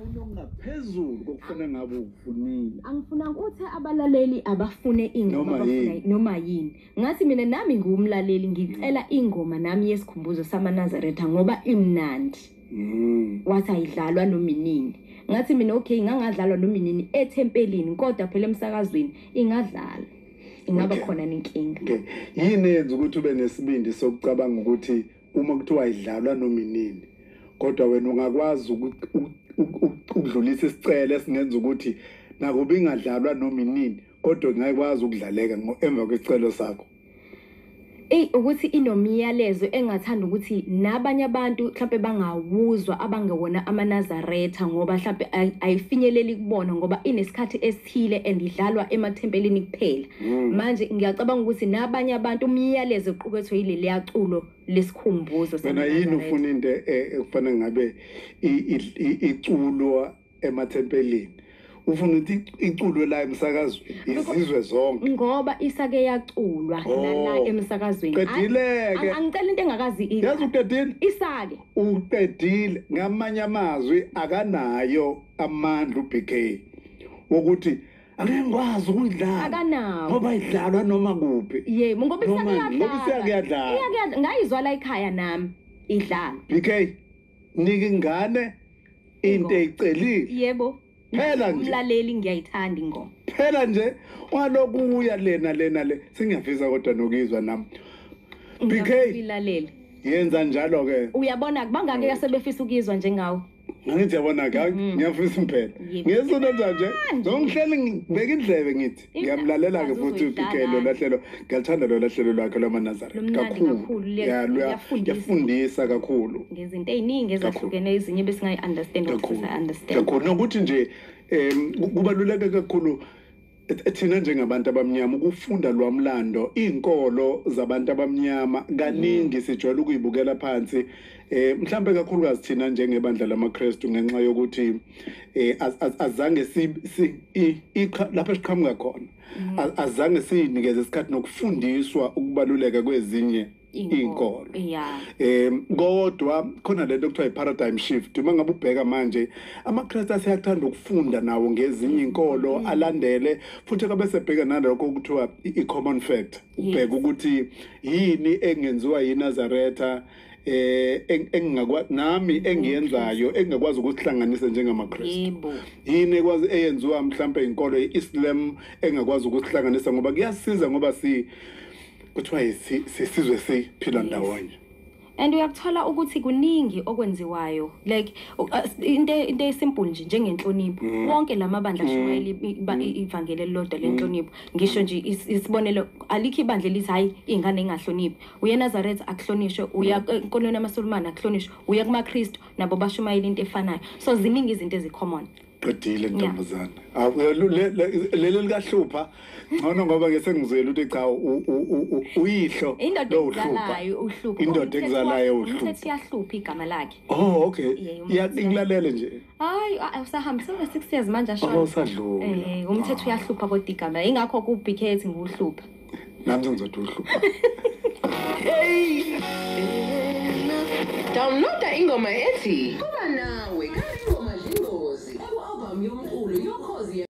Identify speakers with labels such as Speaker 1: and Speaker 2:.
Speaker 1: ufuna ngaphezulu kokufuna ngabe ufunile.
Speaker 2: Angifuna ukuthi abalaleli abafune ingoma abafuna noma yini. Ngathi mina nami ngumlaleli ngicela ingoma nami yesikhumbuzo samaNazaretha ngoba imnandi. Wathi ayidlalwa nominini. Ngathi mina okay ngangadlalwa nominini ethempelini kodwa phela emsakazweni ingadlala. Ingaba khona nenkinga.
Speaker 1: Okay. Yini yenza ukuthi ube nesibindi sokucabanga ukuthi uma kuthiwa idlalwa nominini kodwa wena ungakwazi ukudlulisa isicelo esingenza ukuthi nakuba ingadlalwa nominini kodwa ngayikwazi ukudlaleka emva kwesicelo sakho.
Speaker 2: Ukuthi inomiyalezo engathanda ukuthi nabanye abantu mhlawumbe bangawuzwa abangewona amaNazaretha ngoba mhlawumbe ayifinyeleli kubona ngoba inesikhathi esithile andidlalwa emathempelini kuphela. Manje ngiyacabanga ukuthi nabanye abantu umiyalezo uqukethwe yile yaculo lesikhumbuzo
Speaker 1: wena yini ufuna into ekufana ngabe iculo emathempelini ufuna ukuthi iculo la emsakazweni izizwe zonke
Speaker 2: ngoba isake yaculwa la emsakazweni
Speaker 1: qedileke
Speaker 2: angicela into engakazi
Speaker 1: yazi uqedile
Speaker 2: isake
Speaker 1: uqedile ngamanye amazwi akanayo amandla uBK wokuthi angekwazi ukudlala
Speaker 2: akanawo
Speaker 1: ngoba idlalwa noma kuphi
Speaker 2: yebo ngoba
Speaker 1: isake yadlala
Speaker 2: ngayizwa la ekhaya nami idlala
Speaker 1: BK nike ingane into eyicelile
Speaker 2: yebo
Speaker 1: phela nje
Speaker 2: umlaleli ngiyayithanda ingoma
Speaker 1: phela nje walokuya lena le singiyafisa kodwa nokizwa nami BK
Speaker 2: ilaleli
Speaker 1: yenza njalo ke
Speaker 2: uyabona bangake yasebefisa ukizwa njengawe
Speaker 1: ngithi yabona ke ngiyafisa impela ngiyesona nje ngihleli ngibeka indlebe ngithi ngiyamlalela ke futhi uBK lo lahlelo ngiyalithanda lo lahlelo lwakhe lwamaNazaretha kakhulu yafundisa kakhulu
Speaker 2: ngezinto eziningi ezahlukene ezinye besingayi understand ukuthi understand
Speaker 1: kakhulu nokuthi nje kubaluleke kakhulu thina njengabantu abamnyama ukufunda lwamlando izinkolo zabantu abamnyama kaningi sijwayele ukuyibukela phansi mhlambe kakhulukazi thina njengebandla lamaKristu ngenxa yokuthi azange lapha siqhamuka khona azange sinikeze isikhathi nokufundiswa ukubaluleka kwezinye inkolo kodwa khona lento ekuthiwa i-paradigm shift uma ngabe ubheka manje amaKristu aseyathanda ukufunda nawo ngezinye inkolo alandele futhi kabe sebheka nalokho okuthiwa i-common fact ubheka ukuthi yini engenziwa yiNazaretha engingakwazi nami engiyenzayo engakwazi ukuhlanganisa njengamaKristu yini ekwazi eyenziwa mhlambe inkolo yeIslam engakwazi ukuhlanganisa ngoba kuyasiza ngoba kuthiwa isizwe siphila ndawonye
Speaker 2: and uyakuthola ukuthi kuningi okwenziwayo like into esimple nje njengenhlonipho wonke lamabandla ashumayela ivangeli elilodwa lenhlonipho ngisho nje isibonelo alikho ibandla lithi hayi ingane engahloniphi uyeNazaretha akuhlonishwe uya enkolweni yamaSulumane akuhlonishwe uya kumaKristu nabo bashumayela into efanayo so ziningi izinto ezicommon
Speaker 1: qedile ntombazana leli likahlupha ngcono ngoba ngesengizwela ukuthi cha uyihlo indoda ekuzalayo uhlupha
Speaker 2: umthetho yahlupha igama lakhe
Speaker 1: okay iyakulalele nje
Speaker 2: hayi usahamba sele 6 years manje ashona
Speaker 1: usadlula
Speaker 2: umthetho uyahlupha kodwa igama ingakho kuBK ethi nguhlupha
Speaker 1: nami ngizothi uhlupha
Speaker 3: Download ingoma ethi